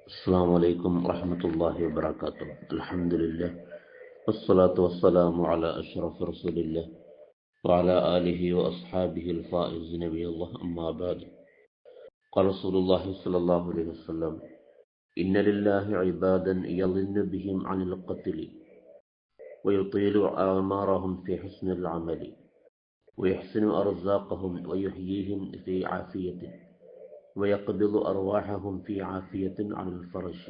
السلام عليكم ورحمة الله وبركاته. الحمد لله والصلاة والسلام على أشرف رسول الله وعلى آله وأصحابه الفائز نبي الله. أما بعد، قال رسول الله صلى الله عليه وسلم: إن لله عبادا يظن بهم عن القتل ويطيل أعمارهم في حسن العمل ويحسن أرزاقهم ويحييهم في عافية ويقبض أرواحهم في عافية عن الفرش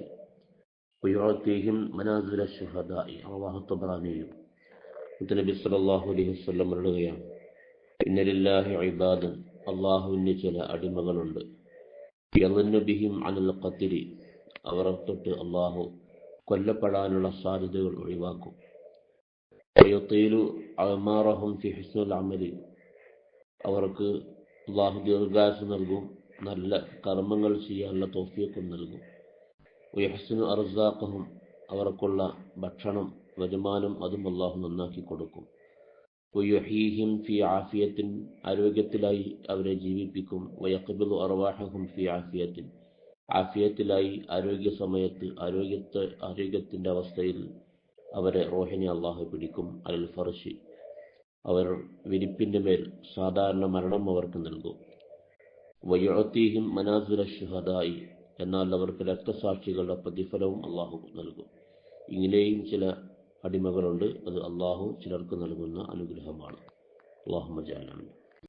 ويعطيهم منازل الشهداء. رواه الطبراني. നബി സല്ലല്ലാഹു അലൈഹി വസല്ലം പറയുകയാണ്: ഇന്ന ലില്ലാഹി ഇബാദൻ, അല്ലാഹുവിന് ചില അടിമകളുണ്ട്, യളന്നു ബിഹിം അനിൽ ഖത്ലി, അവരെ തൊട്ട് അല്ലാഹു കൊല്ലപ്പെടാനുള്ള സാധ്യതകൾ ഒഴിവാക്കും. വയതീലു അഅ്മാറഹും ഫി ഹുസ്നിൽ അമലി, അവർക്ക് അല്ലാഹു ദീർഘായുസ്സ് നൽകും, നല്ല കർമ്മങ്ങൾ ചെയ്യാനുള്ള തൗഫീഖും നൽകും. വയഹ്സിനു അർസാഖഹും, അവർക്കുള്ള ഭക്ഷണം വരുമാനം അതും അല്ലാഹു നന്നാക്കി കൊടുക്കും. വയുഹീഹിം ഫി ആഫിയത്തിൻ, ആരോഗ്യത്തിലായി അവരെ ജീവിപ്പിക്കും. വയഖ്ബിദു അർവാഹഹും ഫി ആഫിയത്തിൻ, ആഫിയത്തിലായി ആരോഗ്യ സമയത്ത് ആരോഗ്യത്തിൻ്റെ അവസ്ഥയിൽ അവരെ റൂഹിനെ അല്ലാഹു പിടിക്കും. അൽ ഫർഷി, അവർ വിരിപ്പിൻ്റെ മേൽ സാധാരണ മരണം അവർക്ക് നൽകും. വയുഅതീഹിം മനാസില ശുഹദായി, എന്നാൽ അവർക്ക് രക്തസാക്ഷികളുടെ പ്രതിഫലവും അല്ലാഹു നൽകും. ഇങ്ങനെയും ചില അടിമകളുണ്ട്. അത് അല്ലാഹു ചിലർക്ക് നൽകുന്ന അനുഗ്രഹമാണ്. അല്ലാഹുമ്മ ജഅൽനാ